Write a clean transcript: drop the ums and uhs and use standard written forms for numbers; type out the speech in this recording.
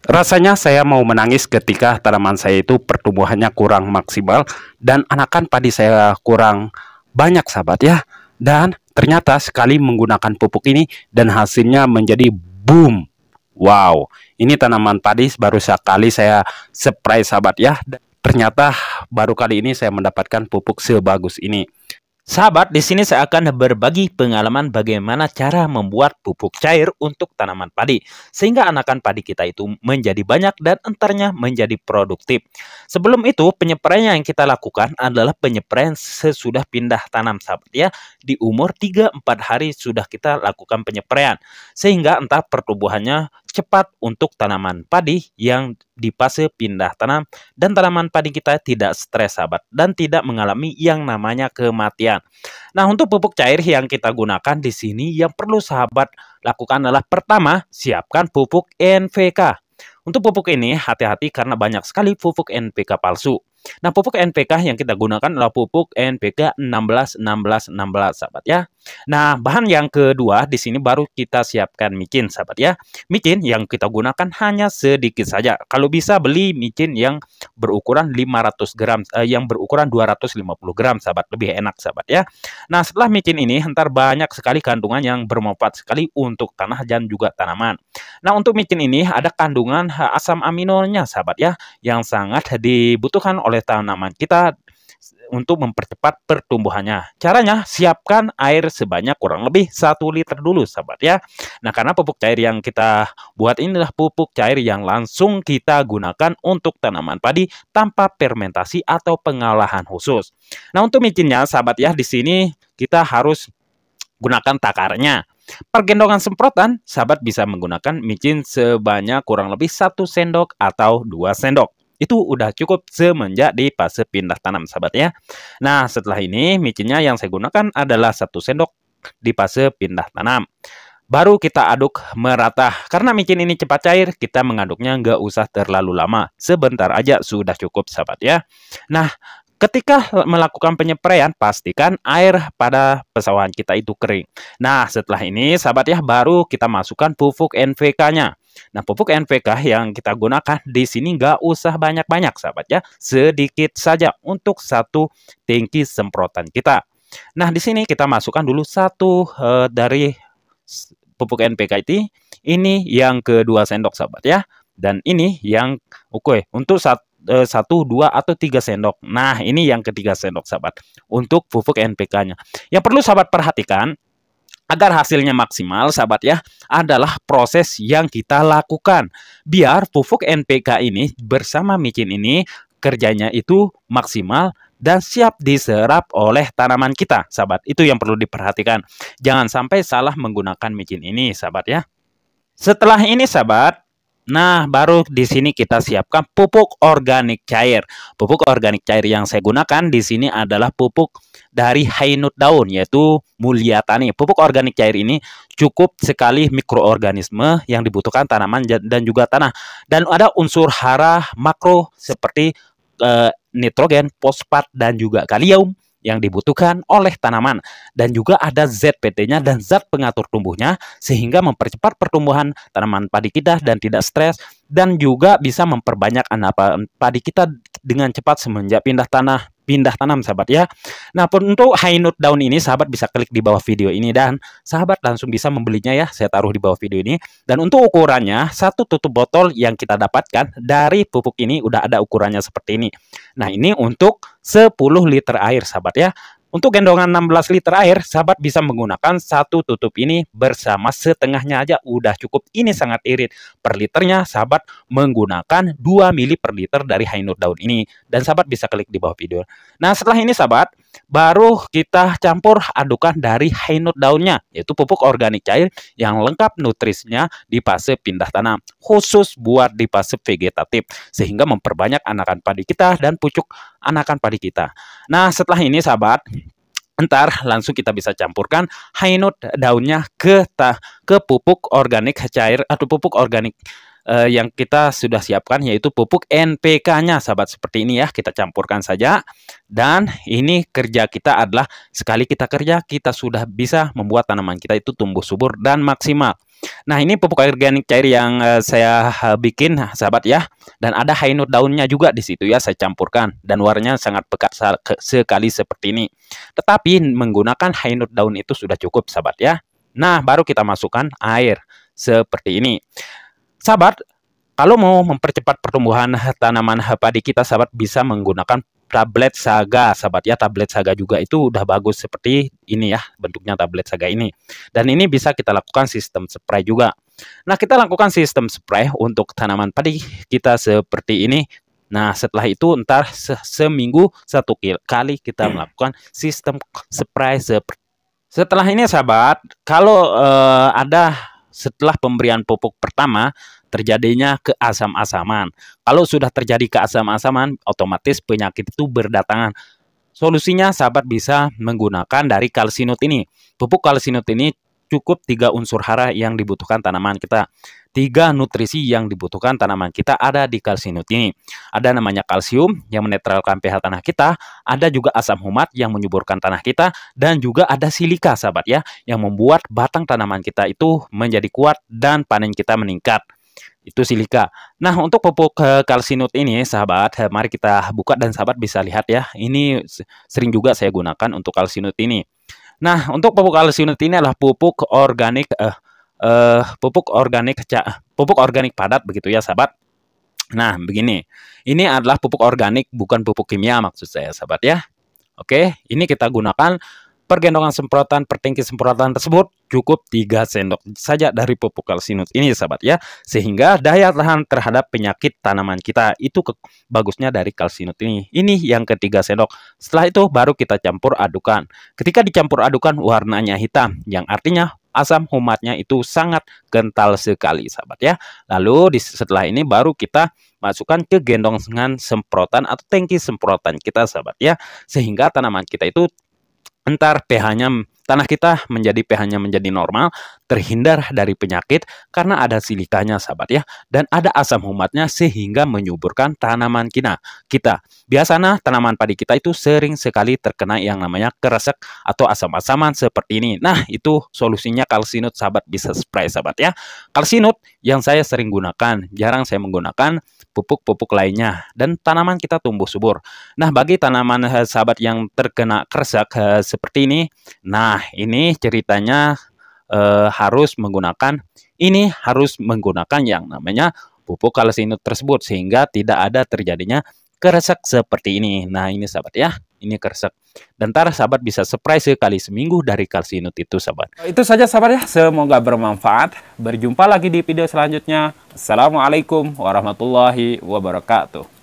Rasanya saya mau menangis ketika tanaman saya itu pertumbuhannya kurang maksimal dan anakan padi saya kurang banyak sahabat ya. Dan ternyata sekali menggunakan pupuk ini dan hasilnya menjadi boom. Wow, ini tanaman padi baru sekali saya spray sahabat ya. Ternyata baru kali ini saya mendapatkan pupuk sebagus ini. Sahabat, di sini saya akan berbagi pengalaman bagaimana cara membuat pupuk cair untuk tanaman padi, sehingga anakan padi kita itu menjadi banyak dan entarnya menjadi produktif. Sebelum itu, penyepraian yang kita lakukan adalah penyepraian sesudah pindah tanam, sahabat ya. Di umur 3-4 hari sudah kita lakukan penyepraian, sehingga entar pertumbuhannya cepat untuk tanaman padi yang di fase pindah tanam dan tanaman padi kita tidak stres sahabat dan tidak mengalami yang namanya kematian. Nah, untuk pupuk cair yang kita gunakan di sini yang perlu sahabat lakukan adalah pertama, siapkan pupuk NPK. Untuk pupuk ini hati-hati karena banyak sekali pupuk NPK palsu. Nah, pupuk NPK yang kita gunakan adalah pupuk NPK 16-16-16 sahabat ya. Nah, bahan yang kedua di sini baru kita siapkan micin sahabat ya. Micin yang kita gunakan hanya sedikit saja. Kalau bisa beli micin yang berukuran 500 gram, yang berukuran 250 gram sahabat, lebih enak sahabat ya. Nah, setelah micin ini ntar banyak sekali kandungan yang bermanfaat sekali untuk tanah dan juga tanaman. Nah, untuk micin ini ada kandungan asam aminonya sahabat ya, yang sangat dibutuhkan oleh tanaman kita untuk mempercepat pertumbuhannya. Caranya, siapkan air sebanyak kurang lebih 1 liter dulu sahabat ya. Nah, karena pupuk cair yang kita buat ini adalah pupuk cair yang langsung kita gunakan untuk tanaman padi tanpa fermentasi atau pengolahan khusus. Nah, untuk micinnya sahabat ya, di sini kita harus gunakan takarnya. Pergendongan semprotan, sahabat bisa menggunakan micin sebanyak kurang lebih 1 sendok atau 2 sendok. Itu udah cukup semenjak di fase pindah tanam sahabat ya. Nah, setelah ini micinnya yang saya gunakan adalah 1 sendok di fase pindah tanam. Baru kita aduk merata. Karena micin ini cepat cair, kita mengaduknya nggak usah terlalu lama. Sebentar aja sudah cukup sahabat ya. Nah, ketika melakukan penyepraian, pastikan air pada pesawahan kita itu kering. Nah, setelah ini sahabat ya, baru kita masukkan pupuk NPK-nya. Nah, pupuk NPK yang kita gunakan di sini nggak usah banyak-banyak sahabat ya, sedikit saja untuk 1 tangki semprotan kita. Nah, di sini kita masukkan dulu dari pupuk NPK ini yang kedua sendok sahabat ya, dan ini yang untuk 1, 2 atau 3 sendok. Nah, ini yang ketiga sendok sahabat untuk pupuk NPK-nya. Yang perlu sahabat perhatikan agar hasilnya maksimal sahabat ya, adalah proses yang kita lakukan biar pupuk NPK ini bersama micin ini kerjanya itu maksimal dan siap diserap oleh tanaman kita sahabat. Itu yang perlu diperhatikan, jangan sampai salah menggunakan micin ini sahabat ya. Setelah ini sahabat, nah, baru di sini kita siapkan pupuk organik cair. Pupuk organik cair yang saya gunakan di sini adalah pupuk dari High-Note Daun, yaitu Mulia Tani. Pupuk organik cair ini cukup sekali mikroorganisme yang dibutuhkan tanaman dan juga tanah. Dan ada unsur hara makro seperti nitrogen, fosfat, dan juga kalium yang dibutuhkan oleh tanaman, dan juga ada ZPT-nya dan zat pengatur tumbuhnya sehingga mempercepat pertumbuhan tanaman padi kita dan tidak stres, dan juga bisa memperbanyak anakan padi kita dengan cepat semenjak pindah tanam sahabat ya. Nah, untuk High-Note Daun ini sahabat bisa klik di bawah video ini dan sahabat langsung bisa membelinya ya, saya taruh di bawah video ini. Dan untuk ukurannya, 1 tutup botol yang kita dapatkan dari pupuk ini udah ada ukurannya seperti ini. Nah, ini untuk 10 liter air sahabat ya. Untuk gendongan 16 liter air, sahabat bisa menggunakan 1 tutup ini bersama setengahnya aja udah cukup. Ini sangat irit. Per liternya sahabat menggunakan 2 mili per liter dari High-Note Daun ini. Dan sahabat bisa klik di bawah video. Nah, setelah ini sahabat, baru kita campur adukan dari High-Note Daunnya, yaitu pupuk organik cair yang lengkap nutrisinya di fase pindah tanam, khusus buat di fase vegetatif, sehingga memperbanyak anakan padi kita dan pucuk anakan padi kita. Nah, setelah ini sahabat, ntar langsung kita bisa campurkan High-Note Daunnya ke pupuk organik cair atau pupuk organik yang kita sudah siapkan, yaitu pupuk NPK-nya sahabat. Seperti ini ya, kita campurkan saja. Dan ini kerja kita adalah sekali kita kerja, kita sudah bisa membuat tanaman kita itu tumbuh subur dan maksimal. Nah, ini pupuk organik cair yang saya bikin, sahabat ya. Dan ada high note daunnya juga di situ ya, saya campurkan. Dan warnanya sangat pekat sekali seperti ini. Tetapi menggunakan high note daun itu sudah cukup, sahabat ya. Nah, baru kita masukkan air seperti ini. Sahabat, kalau mau mempercepat pertumbuhan tanaman padi kita, sahabat bisa menggunakan tablet saga, sahabat ya. Tablet saga juga itu udah bagus seperti ini ya, bentuknya tablet saga ini. Dan ini bisa kita lakukan sistem spray juga. Nah, kita lakukan sistem spray untuk tanaman padi kita seperti ini. Nah, setelah itu ntar seminggu satu kali kita melakukan sistem spray seperti. Setelah ini, sahabat, kalau ada setelah pemberian pupuk pertama terjadinya keasam-asaman. Kalau sudah terjadi keasam-asaman, otomatis penyakit itu berdatangan. Solusinya, sahabat bisa menggunakan dari kalsinut ini. Pupuk kalsinut ini cukup 3 unsur hara yang dibutuhkan tanaman kita. 3 nutrisi yang dibutuhkan tanaman kita ada di kalsinut ini. Ada namanya kalsium yang menetralkan pH tanah kita, ada juga asam humat yang menyuburkan tanah kita, dan juga ada silika, sahabat ya, yang membuat batang tanaman kita itu menjadi kuat dan panen kita meningkat. Itu silika. Nah, untuk pupuk kalsinut ini, sahabat, mari kita buka dan sahabat bisa lihat ya. Ini sering juga saya gunakan untuk kalsinut ini. Nah, untuk pupuk kalsinut ini adalah pupuk organik pupuk organik padat begitu ya, sahabat. Nah, begini. Ini adalah pupuk organik, bukan pupuk kimia maksud saya, sahabat ya. Oke, ini kita gunakan pergendongan semprotan per tangki semprotan tersebut cukup 3 sendok saja dari pupuk kalsinut ini, sahabat ya. Sehingga daya tahan terhadap penyakit tanaman kita itu bagusnya dari kalsinut ini. Ini yang ketiga sendok. Setelah itu baru kita campur adukan. Ketika dicampur adukan warnanya hitam, yang artinya asam humatnya itu sangat kental sekali, sahabat ya. Lalu setelah ini baru kita masukkan ke gendongan semprotan atau tangki semprotan kita, sahabat ya. Sehingga tanaman kita itu entar pH-nya tanah kita menjadi pH-nya menjadi normal, terhindar dari penyakit karena ada silikanya, sahabat ya, dan ada asam humatnya sehingga menyuburkan tanaman kita. Biasanya tanaman padi kita itu sering sekali terkena yang namanya keresek atau asam-asaman seperti ini. Nah, itu solusinya kalsinut, sahabat bisa spray, sahabat ya. Kalsinut yang saya sering gunakan, jarang saya menggunakan pupuk-pupuk lainnya dan tanaman kita tumbuh subur. Nah, bagi tanaman sahabat yang terkena keresek seperti ini, nah ini ceritanya harus menggunakan yang namanya pupuk kalsinut tersebut sehingga tidak ada terjadinya keresek seperti ini. Nah, ini sahabat ya, ini keresek. Dan ntar sahabat bisa spray sekali seminggu dari kalsinut itu, sahabat. Itu saja, sahabat ya, semoga bermanfaat. Berjumpa lagi di video selanjutnya. Assalamualaikum warahmatullahi wabarakatuh.